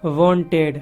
Wanted.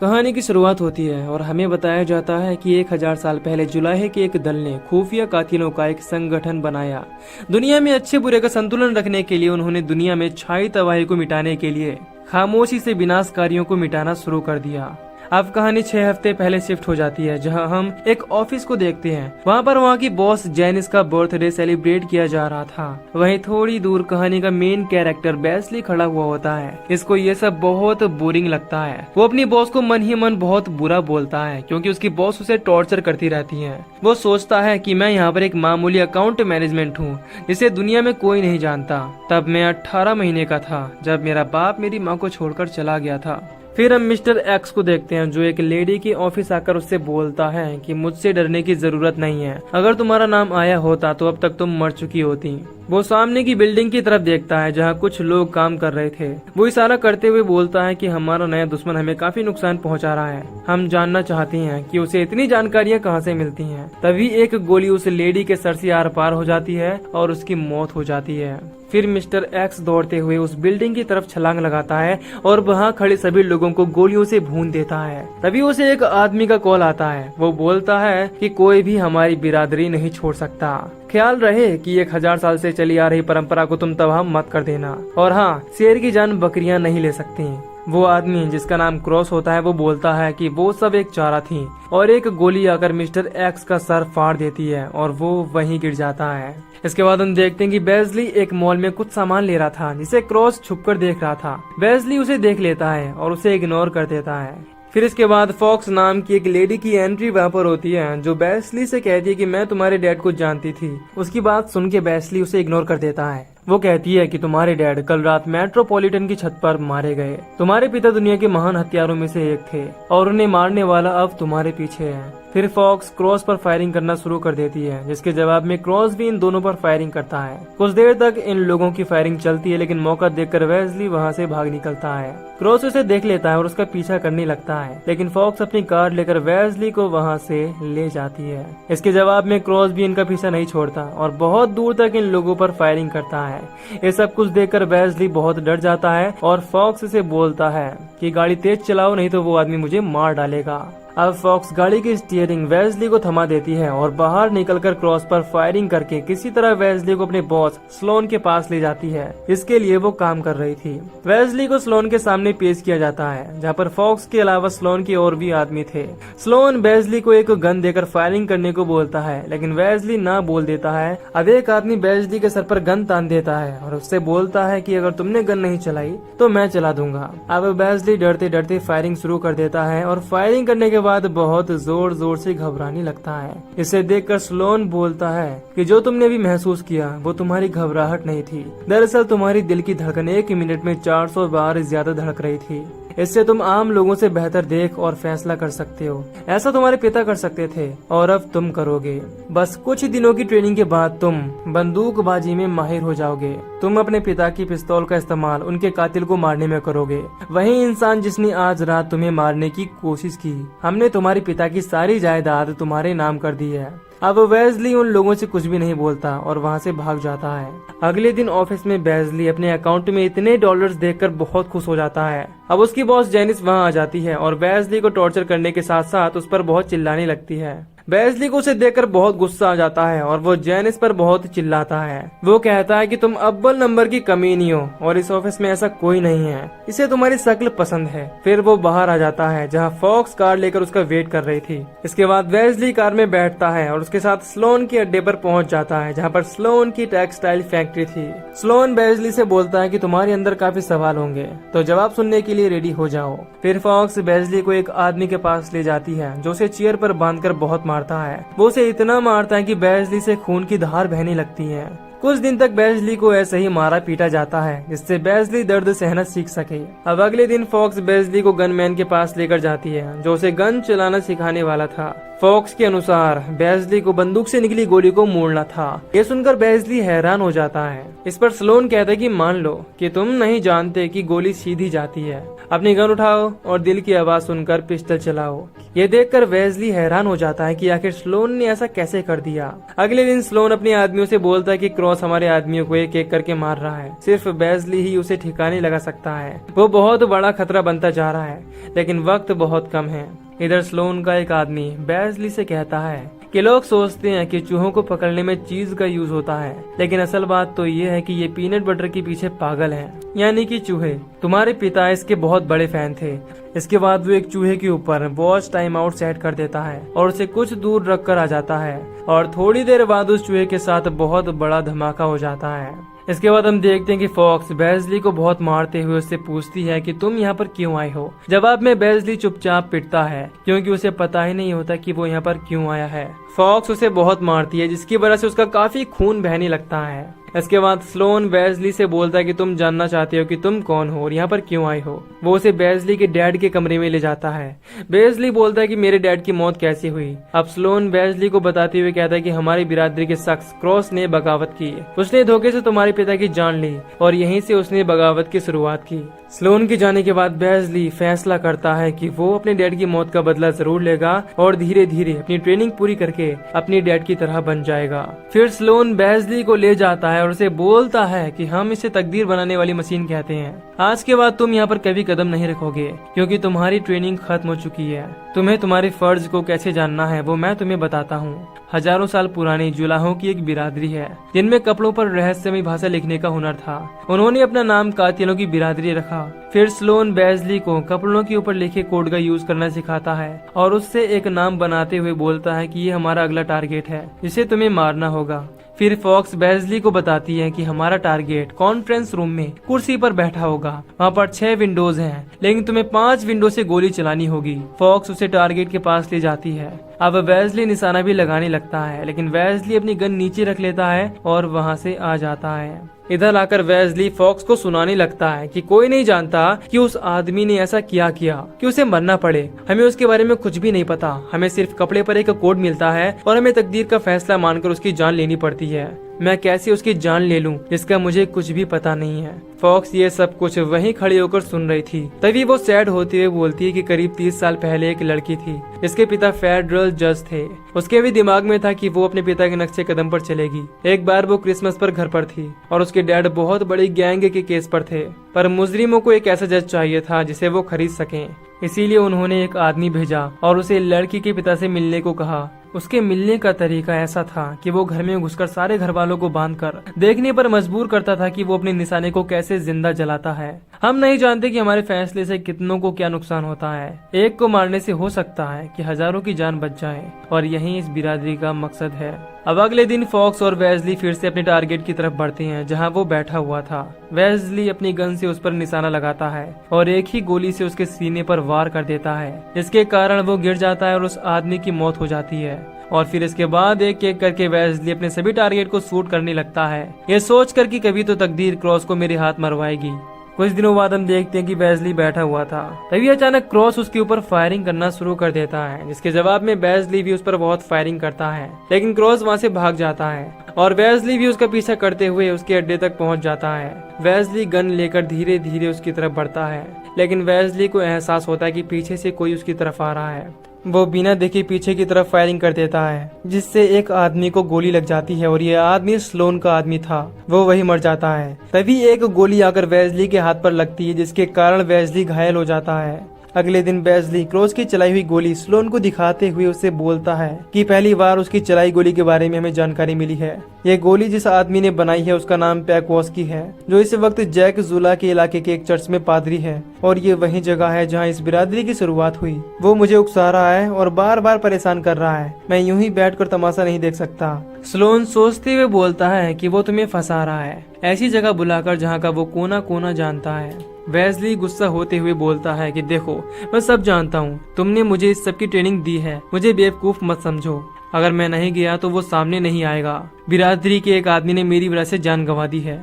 कहानी की शुरुआत होती है और हमें बताया जाता है कि 1000 साल पहले जुलाहे के एक दल ने खुफिया कातिलों का एक संगठन बनाया। दुनिया में अच्छे बुरे का संतुलन रखने के लिए उन्होंने दुनिया में छाई तबाही को मिटाने के लिए खामोशी से विनाशकारियों को मिटाना शुरू कर दिया। अब कहानी 6 हफ्ते पहले शिफ्ट हो जाती है, जहां हम एक ऑफिस को देखते हैं। वहां पर वहां की बॉस जैनिस का बर्थडे सेलिब्रेट किया जा रहा था। वहीं थोड़ी दूर कहानी का मेन कैरेक्टर बेस्ली खड़ा हुआ होता है। इसको ये सब बहुत बोरिंग लगता है। वो अपनी बॉस को मन ही मन बहुत बुरा बोलता है, क्योंकि उसकी बॉस उसे टॉर्चर करती रहती है। वो सोचता है कि मैं यहाँ पर एक मामूली अकाउंट मैनेजमेंट हूँ, जिसे दुनिया में कोई नहीं जानता। तब मैं 18 महीने का था जब मेरा बाप मेरी माँ को छोड़कर चला गया था। फिर हम मिस्टर एक्स को देखते हैं, जो एक लेडी के ऑफिस आकर उससे बोलता है कि मुझसे डरने की जरूरत नहीं है। अगर तुम्हारा नाम आया होता तो अब तक तुम मर चुकी होती। वो सामने की बिल्डिंग की तरफ देखता है, जहाँ कुछ लोग काम कर रहे थे। वो इशारा करते हुए बोलता है कि हमारा नया दुश्मन हमें काफी नुकसान पहुंचा रहा है। हम जानना चाहती हैं कि उसे इतनी जानकारियां कहां से मिलती हैं। तभी एक गोली उस लेडी के सर से आर पार हो जाती है और उसकी मौत हो जाती है। फिर मिस्टर एक्स दौड़ते हुए उस बिल्डिंग की तरफ छलांग लगाता है और वहाँ खड़े सभी लोगों को गोलियों से भून देता है। तभी उसे एक आदमी का कॉल आता है। वो बोलता है कि कोई भी हमारी बिरादरी नहीं छोड़ सकता। ख्याल रहे कि 1000 साल से चली आ रही परंपरा को तुम तबाह मत कर देना। और हाँ, शेर की जान बकरियां नहीं ले सकती। वो आदमी जिसका नाम क्रॉस होता है वो बोलता है कि वो सब एक चारा थी और एक गोली आकर मिस्टर एक्स का सर फाड़ देती है और वो वहीं गिर जाता है। इसके बाद हम देखते हैं कि बेस्ली एक मॉल में कुछ सामान ले रहा था, जिसे क्रॉस छुपकर देख रहा था। बेस्ली उसे देख लेता है और उसे इग्नोर कर देता है। फिर इसके बाद फॉक्स नाम की एक लेडी की एंट्री वहाँ पर होती है, जो बेस्ली से कहती है कि मैं तुम्हारे डैड को जानती थी। उसकी बात सुन के बेस्ली उसे इग्नोर कर देता है। वो कहती है कि तुम्हारे डैड कल रात मेट्रोपॉलिटन की छत पर मारे गए। तुम्हारे पिता दुनिया के महान हत्यारों में से एक थे और उन्हें मारने वाला अब तुम्हारे पीछे है। फिर फॉक्स क्रॉस पर फायरिंग करना शुरू कर देती है, जिसके जवाब में क्रॉस भी इन दोनों पर फायरिंग करता है। कुछ देर तक इन लोगों की फायरिंग चलती है, लेकिन मौका देखकर वेस्ली वहां से भाग निकलता है। क्रॉस उसे देख लेता है और उसका पीछा करने लगता है, लेकिन फॉक्स अपनी कार लेकर वेस्ली को वहां से ले जाती है। इसके जवाब में क्रॉस भी इनका पीछा नहीं छोड़ता और बहुत दूर तक इन लोगों पर फायरिंग करता है। ये सब कुछ देखकर वेस्ली बहुत डर जाता है और फॉक्स से बोलता है कि गाड़ी तेज चलाओ, नहीं तो वो आदमी मुझे मार डालेगा। अब फॉक्स गाड़ी की स्टीयरिंग वेस्ली को थमा देती है और बाहर निकलकर क्रॉस पर फायरिंग करके किसी तरह वेस्ली को अपने बॉस स्लोन के पास ले जाती है। इसके लिए वो काम कर रही थी। वेस्ली को स्लोन के सामने पेश किया जाता है, जहाँ पर फॉक्स के अलावा स्लोन के और भी आदमी थे। स्लोन वेस्ली को एक गन देकर फायरिंग करने को बोलता है, लेकिन वेस्ली ना बोल देता है। अब एक आदमी वेस्ली के सर पर गन तान देता है और उससे बोलता है कि अगर तुमने गन नहीं चलाई तो मैं चला दूंगा। अब वेस्ली डरते डरते फायरिंग शुरू कर देता है और फायरिंग करने के बाद बहुत जोर जोर से घबराने लगता है। इसे देखकर स्लोन बोलता है कि जो तुमने भी महसूस किया वो तुम्हारी घबराहट नहीं थी। दरअसल तुम्हारी दिल की धड़कन 1 मिनट में 400 बार ज्यादा धड़क रही थी। इससे तुम आम लोगों से बेहतर देख और फैसला कर सकते हो। ऐसा तुम्हारे पिता कर सकते थे और अब तुम करोगे। बस कुछ ही दिनों की ट्रेनिंग के बाद तुम बंदूकबाजी में माहिर हो जाओगे। तुम अपने पिता की पिस्तौल का इस्तेमाल उनके कातिल को मारने में करोगे। वही इंसान जिसने आज रात तुम्हें मारने की कोशिश की। हमने तुम्हारे पिता की सारी जायदाद तुम्हारे नाम कर दी है। अब वेस्ली उन लोगों से कुछ भी नहीं बोलता और वहाँ से भाग जाता है। अगले दिन ऑफिस में वेस्ली अपने अकाउंट में इतने डॉलर्स देखकर बहुत खुश हो जाता है। अब उसकी बॉस जेनिस वहाँ आ जाती है और वेस्ली को टॉर्चर करने के साथ साथ उस पर बहुत चिल्लाने लगती है। वेस्ली को उसे देखकर बहुत गुस्सा आ जाता है और वो जेनिस पर बहुत चिल्लाता है। वो कहता है कि तुम अव्वल नंबर की कमीनी हो और इस ऑफिस में ऐसा कोई नहीं है। इसे तुम्हारी शक्ल पसंद है। फिर वो बाहर आ जाता है, जहाँ फॉक्स कार लेकर उसका वेट कर रही थी। इसके बाद वेस्ली कार में बैठता है और उसके साथ स्लोन के अड्डे पर पहुंच जाता है, जहाँ पर स्लोन की टेक्सटाइल फैक्ट्री थी। स्लोन वेस्ली से बोलता है कि तुम्हारे अंदर काफी सवाल होंगे, तो जवाब सुनने के लिए रेडी हो जाओ। फिर फॉक्स वेस्ली को एक आदमी के पास ले जाती है, जो उसे चेयर पर बांधकर बहुत मारता है। वो उसे इतना मारता है कि वेस्ली से खून की धार बहने लगती है। कुछ दिन तक वेस्ली को ऐसे ही मारा पीटा जाता है, जिससे वेस्ली दर्द सहना सीख सके। अब अगले दिन फॉक्स वेस्ली को गनमैन के पास लेकर जाती है, जो उसे गन चलाना सिखाने वाला था। फॉक्स के अनुसार वेस्ली को बंदूक से निकली गोली को मोड़ना था। ये सुनकर वेस्ली हैरान हो जाता है। इस पर स्लोन कहता है कि मान लो कि तुम नहीं जानते कि गोली सीधी जाती है। अपनी गन उठाओ और दिल की आवाज सुनकर पिस्टल चलाओ। ये देखकर वेस्ली हैरान हो जाता है कि आखिर स्लोन ने ऐसा कैसे कर दिया। अगले दिन स्लोन अपने आदमियों से बोलता है कि क्रॉस क्रॉस हमारे आदमियों को एक एक करके मार रहा है। सिर्फ बेजली ही उसे ठिकाने लगा सकता है। वो बहुत बड़ा खतरा बनता जा रहा है, लेकिन वक्त बहुत कम है। इधर स्लोन का एक आदमी बेजली से कहता है कि लोग सोचते हैं कि चूहों को पकड़ने में चीज का यूज होता है, लेकिन असल बात तो ये है कि ये पीनट बटर के पीछे पागल हैं, यानी कि चूहे। तुम्हारे पिता इसके बहुत बड़े फैन थे। इसके बाद वो एक चूहे के ऊपर वॉच टाइम आउट सेट कर देता है और उसे कुछ दूर रख कर आ जाता है, और थोड़ी देर बाद उस चूहे के साथ बहुत बड़ा धमाका हो जाता है। इसके बाद हम देखते हैं कि फॉक्स बेजली को बहुत मारते हुए उससे पूछती है कि तुम यहाँ पर क्यों आए हो। जवाब में बेजली चुपचाप पिटता है, क्योंकि उसे पता ही नहीं होता कि वो यहाँ पर क्यों आया है। फॉक्स उसे बहुत मारती है, जिसकी वजह से उसका काफी खून बहने लगता है। इसके बाद स्लोन बेजली से बोलता है कि तुम जानना चाहते हो कि तुम कौन हो और यहाँ पर क्यों आए हो। वो उसे बेजली के डैड के कमरे में ले जाता है। बेजली बोलता है कि मेरे डैड की मौत कैसे हुई। अब स्लोन बेजली को बताते हुए कहता है कि हमारी बिरादरी के शख्स क्रॉस ने बगावत की। उसने धोखे से तुम्हारे पिता की जान ली और यहीं से उसने बगावत की शुरुआत की। स्लोन के जाने के बाद बेजली फैसला करता है कि वो अपने डैड की मौत का बदला जरूर लेगा और धीरे धीरे अपनी ट्रेनिंग पूरी करके अपने डैड की तरह बन जाएगा। फिर स्लोन बेजली को ले जाता है और उसे बोलता है कि हम इसे तकदीर बनाने वाली मशीन कहते हैं। आज के बाद तुम यहाँ पर कभी कदम नहीं रखोगे, क्योंकि तुम्हारी ट्रेनिंग खत्म हो चुकी है। तुम्हें तुम्हारे फर्ज को कैसे जानना है वो मैं तुम्हें बताता हूँ। हजारों साल पुरानी जुलाहों की एक बिरादरी है, जिनमें कपड़ों पर रहस्यमय भाषा लिखने का हुनर था। उन्होंने अपना नाम कातिलों की बिरादरी रखा। फिर स्लोन बेजली को कपड़ों के ऊपर लिखे कोड का यूज करना सिखाता है और उससे एक नाम बनाते हुए बोलता है कि ये हमारा अगला टारगेट है, जिसे तुम्हें मारना होगा। फिर फॉक्स बेजली को बताती है कि हमारा टारगेट कॉन्फ्रेंस रूम में कुर्सी पर बैठा होगा। वहाँ पर 6 विंडोज हैं, लेकिन तुम्हें 5 विंडो से गोली चलानी होगी। फॉक्स उसे टारगेट के पास ले जाती है। अब वेजली निशाना भी लगाने लगता है, लेकिन वेजली अपनी गन नीचे रख लेता है और वहाँ से आ जाता है। इधर आकर वेजली फॉक्स को सुनाने लगता है कि कोई नहीं जानता कि उस आदमी ने ऐसा क्या किया कि उसे मरना पड़े। हमें उसके बारे में कुछ भी नहीं पता। हमें सिर्फ कपड़े पर एक कोड मिलता है और हमें तकदीर का फैसला मानकर उसकी जान लेनी पड़ती है। मैं कैसे उसकी जान ले लूं, जिसका मुझे कुछ भी पता नहीं है। फॉक्स ये सब कुछ वहीं खड़ी होकर सुन रही थी। तभी वो सैड होते हुए बोलती है कि करीब 30 साल पहले एक लड़की थी, जिसके पिता फेडरल जज थे। उसके भी दिमाग में था कि वो अपने पिता के नक्शे कदम पर चलेगी। एक बार वो क्रिसमस पर घर पर थी और उसके डैड बहुत बड़ी गैंग के केस पर थे, पर मुजरिमों को एक ऐसा जज चाहिए था जिसे वो खरीद सकें। इसीलिए उन्होंने एक आदमी भेजा और उसे लड़की के पिता से मिलने को कहा। उसके मिलने का तरीका ऐसा था कि वो घर में घुसकर सारे घर वालों को बांधकर देखने पर मजबूर करता था कि वो अपने निशाने को कैसे जिंदा जलाता है। हम नहीं जानते कि हमारे फैसले से कितनों को क्या नुकसान होता है। एक को मारने से हो सकता है कि हजारों की जान बच जाए, और यही इस बिरादरी का मकसद है। अब अगले दिन फॉक्स और वेजली फिर से अपने टारगेट की तरफ बढ़ते हैं, जहां वो बैठा हुआ था। वेजली अपनी गन से उस पर निशाना लगाता है और एक ही गोली से उसके सीने पर वार कर देता है, जिसके कारण वो गिर जाता है और उस आदमी की मौत हो जाती है। और फिर इसके बाद एक एक करके वेजली अपने सभी टारगेट को शूट करने लगता है, ये सोच कर कि कभी तो तकदीर क्रॉस को मेरे हाथ मरवाएगी। कुछ दिनों बाद हम देखते हैं कि वेजली बैठा हुआ था, तभी अचानक क्रॉस उसके ऊपर फायरिंग करना शुरू कर देता है, जिसके जवाब में वेजली भी उस पर बहुत फायरिंग करता है। लेकिन क्रॉस वहाँ से भाग जाता है और वेजली भी उसका पीछा करते हुए उसके अड्डे तक पहुँच जाता है। वेजली गन लेकर धीरे धीरे उसकी तरफ बढ़ता है, लेकिन वेजली को एहसास होता है कि पीछे से कोई उसकी तरफ आ रहा है। वो बिना देखे पीछे की तरफ फायरिंग कर देता है, जिससे एक आदमी को गोली लग जाती है और ये आदमी स्लोन का आदमी था। वो वही मर जाता है। तभी एक गोली आकर वेजली के हाथ पर लगती है, जिसके कारण वेजली घायल हो जाता है। अगले दिन वेजली क्रॉस की चलाई हुई गोली स्लोन को दिखाते हुए उससे बोलता है कि पहली बार उसकी चलाई गोली के बारे में हमें जानकारी मिली है। ये गोली जिस आदमी ने बनाई है उसका नाम पैकवॉस्की है, जो इस वक्त जैक जुला के इलाके के एक चर्च में पादरी है, और ये वही जगह है जहाँ इस बिरादरी की शुरुआत हुई। वो मुझे उकसा रहा है और बार बार परेशान कर रहा है। मैं यूं ही बैठकर तमाशा नहीं देख सकता। स्लोन सोचते हुए बोलता है कि वो तुम्हें फंसा रहा है, ऐसी जगह बुलाकर जहाँ का वो कोना कोना जानता है। वेजली गुस्सा होते हुए बोलता है कि देखो, मैं सब जानता हूँ। तुमने मुझे इस सब की ट्रेनिंग दी है, मुझे बेवकूफ मत समझो। अगर मैं नहीं गया तो वो सामने नहीं आएगा। बिरादरी के एक आदमी ने मेरी वजह से जान गंवा दी है।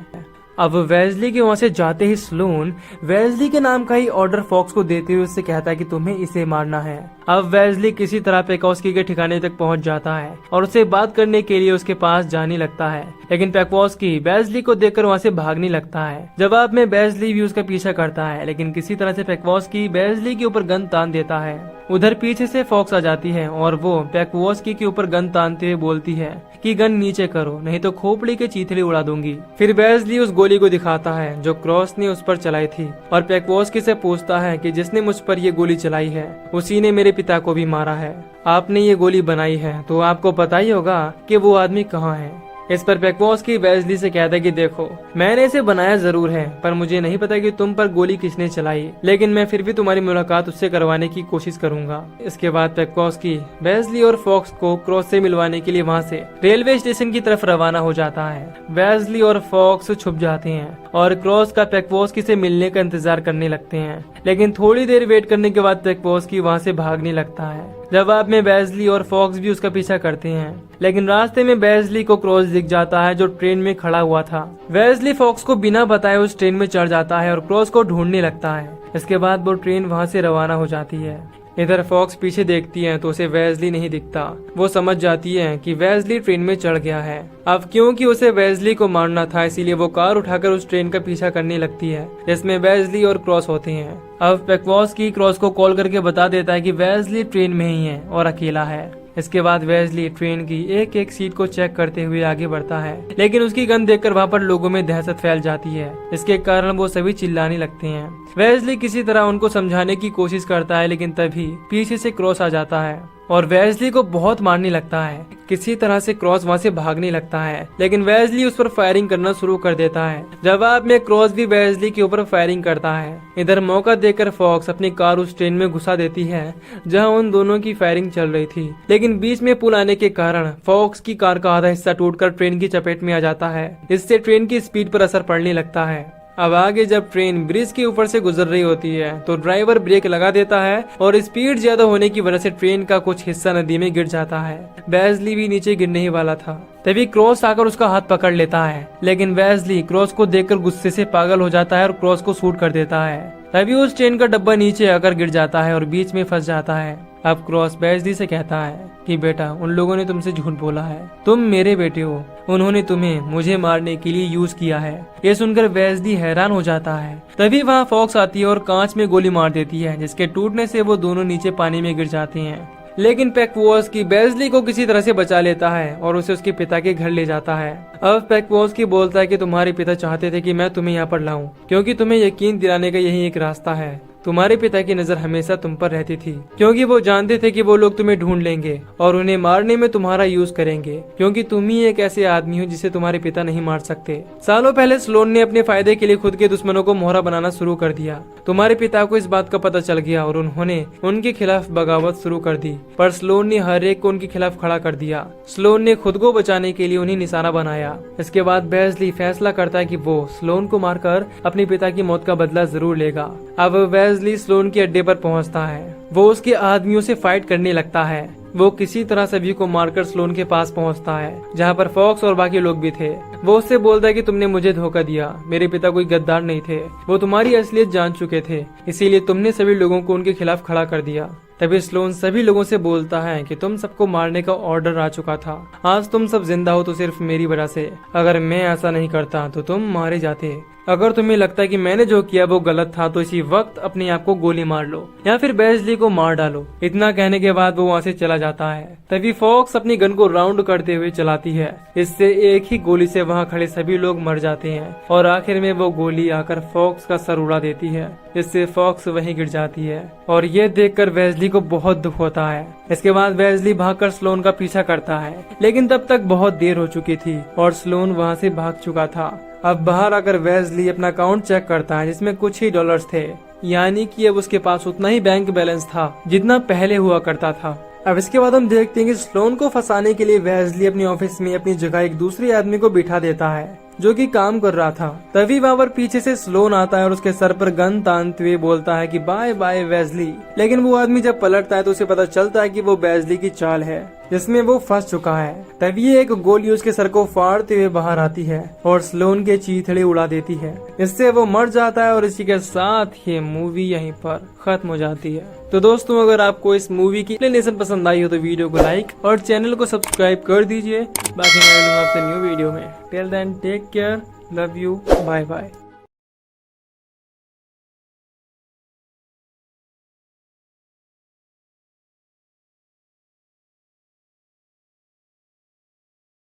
अब वेजली के वहाँ से जाते ही स्लोन वेजली के नाम का ही ऑर्डर फॉक्स को देते हुए उससे कहता है कि तुम्हें इसे मारना है। अब वेजली किसी तरह पैकवॉस्की के ठिकाने तक पहुंच जाता है और उससे बात करने के लिए उसके पास जाने लगता है, लेकिन पैकवॉस्की वेजली को देखकर वहाँ से भागने लगता है। जवाब में वेजली भी उसका पीछा करता है, लेकिन किसी तरह से पैकवॉस्की वेजली के ऊपर गन तान देता है। उधर पीछे से फॉक्स आ जाती है और वो पेक्वोस्की के ऊपर गन तानते हुए बोलती है कि गन नीचे करो नहीं तो खोपड़ी के चीथड़े उड़ा दूंगी। फिर वेस्ली उस गोली को दिखाता है जो क्रॉस ने उस पर चलाई थी और पेक्वोस्की से पूछता है कि जिसने मुझ पर ये गोली चलाई है उसी ने मेरे पिता को भी मारा है। आपने ये गोली बनाई है तो आपको पता ही होगा कि वो आदमी कहाँ है। इस पर पेक्वोस्की वेस्ली से कहता है कि देखो मैंने इसे बनाया जरूर है पर मुझे नहीं पता कि तुम पर गोली किसने चलाई, लेकिन मैं फिर भी तुम्हारी मुलाकात उससे करवाने की कोशिश करूंगा। इसके बाद पेक्वोस्की वेस्ली और फॉक्स को क्रॉस से मिलवाने के लिए वहां से रेलवे स्टेशन की तरफ रवाना हो जाता है। वेस्ली और फॉक्स छुप जाते हैं और क्रॉस का पेक्वोस्की से मिलने का इंतजार करने लगते हैं, लेकिन थोड़ी देर वेट करने के बाद पेक्वोस्की वहां से भागने लगता है। जवाब में वेस्ली और फॉक्स भी उसका पीछा करते हैं, लेकिन रास्ते में वेस्ली को क्रॉस दिख जाता है जो ट्रेन में खड़ा हुआ था। वेस्ली फॉक्स को बिना बताए उस ट्रेन में चढ़ जाता है और क्रॉस को ढूंढने लगता है। इसके बाद वो ट्रेन वहां से रवाना हो जाती है। इधर फॉक्स पीछे देखती है तो उसे वेस्ली नहीं दिखता। वो समझ जाती है कि वेस्ली ट्रेन में चढ़ गया है। अब क्योंकि उसे वेस्ली को मारना था इसीलिए वो कार उठाकर उस ट्रेन का पीछा करने लगती है जिसमें वेस्ली और क्रॉस होते हैं। अब पेक्वोस्की क्रॉस को कॉल करके बता देता है कि वेस्ली ट्रेन में ही है और अकेला है। इसके बाद वेस्ली ट्रेन की एक एक सीट को चेक करते हुए आगे बढ़ता है, लेकिन उसकी गन देखकर वहाँ पर लोगों में दहशत फैल जाती है। इसके कारण वो सभी चिल्लाने लगते हैं। वेस्ली किसी तरह उनको समझाने की कोशिश करता है, लेकिन तभी पीछे से क्रॉस आ जाता है और वेस्ली को बहुत मारने लगता है। किसी तरह से क्रॉस वहाँ से भागने लगता है, लेकिन वेस्ली उस पर फायरिंग करना शुरू कर देता है। जवाब में क्रॉस भी वेस्ली के ऊपर फायरिंग करता है। इधर मौका देकर फॉक्स अपनी कार उस ट्रेन में घुसा देती है जहाँ उन दोनों की फायरिंग चल रही थी, लेकिन बीच में पुल आने के कारण फॉक्स की कार का आधा हिस्सा टूटकर ट्रेन की चपेट में आ जाता है। इससे ट्रेन की स्पीड पर असर पड़ने लगता है। अब आगे जब ट्रेन ब्रिज के ऊपर से गुजर रही होती है तो ड्राइवर ब्रेक लगा देता है और स्पीड ज्यादा होने की वजह से ट्रेन का कुछ हिस्सा नदी में गिर जाता है। वेस्ली भी नीचे गिरने ही वाला था, तभी क्रॉस आकर उसका हाथ पकड़ लेता है, लेकिन वेस्ली क्रॉस को देखकर गुस्से से पागल हो जाता है और क्रॉस को शूट कर देता है। तभी उस ट्रेन का डब्बा नीचे आकर गिर जाता है और बीच में फंस जाता है। अब क्रॉस वेस्ली से कहता है कि बेटा उन लोगों ने तुमसे झूठ बोला है, तुम मेरे बेटे हो, उन्होंने तुम्हें मुझे मारने के लिए यूज किया है। ये सुनकर वेस्ली हैरान हो जाता है। तभी वहाँ फॉक्स आती है और कांच में गोली मार देती है जिसके टूटने से वो दोनों नीचे पानी में गिर जाते हैं, लेकिन पेक्वोस्की वेस्ली को किसी तरह से बचा लेता है और उसे उसके पिता के घर ले जाता है। अब पेक्वोस्की बोलता है कि तुम्हारे पिता चाहते थे कि मैं तुम्हें यहाँ पर लाऊं क्योंकि तुम्हें यकीन दिलाने का यही एक रास्ता है। तुम्हारे पिता की नजर हमेशा तुम पर रहती थी क्योंकि वो जानते थे कि वो लोग तुम्हें ढूंढ लेंगे और उन्हें मारने में तुम्हारा यूज करेंगे क्योंकि तुम ही एक ऐसे आदमी हो जिसे तुम्हारे पिता नहीं मार सकते। सालों पहले स्लोन ने अपने फायदे के लिए खुद के दुश्मनों को मोहरा बनाना शुरू कर दिया। तुम्हारे पिता को इस बात का पता चल गया और उन्होंने उनके खिलाफ बगावत शुरू कर दी, पर स्लोन ने हर एक को उनके खिलाफ खड़ा कर दिया। स्लोन ने खुद को बचाने के लिए उन्हें निशाना बनाया। इसके बाद वेस्ली फैसला करता है कि वो स्लोन को मारकर अपने पिता की मौत का बदला जरूर लेगा। अब वेस्ली स्लोन के अड्डे पर पहुंचता है। वो उसके आदमियों से फाइट करने लगता है। वो किसी तरह सभी को मारकर स्लोन के पास पहुंचता है जहां पर फॉक्स और बाकी लोग भी थे। वो उससे बोलता है कि तुमने मुझे धोखा दिया, मेरे पिता कोई गद्दार नहीं थे, वो तुम्हारी असलियत जान चुके थे, इसीलिए तुमने सभी लोगों को उनके खिलाफ खड़ा कर दिया। तभी स्लोन सभी लोगों से बोलता है कि तुम सबको मारने का ऑर्डर आ चुका था, आज तुम सब जिंदा हो तो सिर्फ मेरी वजह से, अगर मैं ऐसा नहीं करता तो तुम मारे जाते। अगर तुम्हें लगता है कि मैंने जो किया वो गलत था तो इसी वक्त अपने आप को गोली मार लो या फिर वेस्ली को मार डालो। इतना कहने के बाद वो वहाँ से चला जाता है। तभी फॉक्स अपनी गन को राउंड करते हुए चलाती है, इससे एक ही गोली से वहाँ खड़े सभी लोग मर जाते हैं और आखिर में वो गोली आकर फॉक्स का सर उड़ा देती है, जिससे फॉक्स वहीं गिर जाती है और ये देखकर वेस्ली को बहुत दुख होता है। इसके बाद वेस्ली भागकर स्लोन का पीछा करता है, लेकिन तब तक बहुत देर हो चुकी थी और स्लोन वहाँ से भाग चुका था। अब बाहर आकर वेस्ली अपना अकाउंट चेक करता है जिसमें कुछ ही डॉलर्स थे, यानी कि अब उसके पास उतना ही बैंक बैलेंस था जितना पहले हुआ करता था। अब इसके बाद हम देखते हैं कि स्लोन को फंसाने के लिए वेस्ली अपने ऑफिस में अपनी जगह एक दूसरे आदमी को बिठा देता है जो कि काम कर रहा था। तभी वहाँ पर पीछे से स्लोन आता है और उसके सर पर गन तानते हुए बोलता है कि बाय बाय वेस्ली, लेकिन वो आदमी जब पलटता है तो उसे पता चलता है कि वो वेस्ली की चाल है जिसमें वो फंस चुका है। तभी एक गोली उसके सर को फाड़ते हुए बाहर आती है और स्लोन के चीथड़े उड़ा देती है, इससे वो मर जाता है और इसी के साथ ये मूवी यहीं पर खत्म हो जाती है। तो दोस्तों, अगर आपको इस मूवी की एक्सप्लेनेशन पसंद आई हो तो वीडियो को लाइक और चैनल को सब्सक्राइब कर दीजिए। बाकी मैं मिलूंगा आपसे न्यू वीडियो में। Till then take care, love you, bye bye.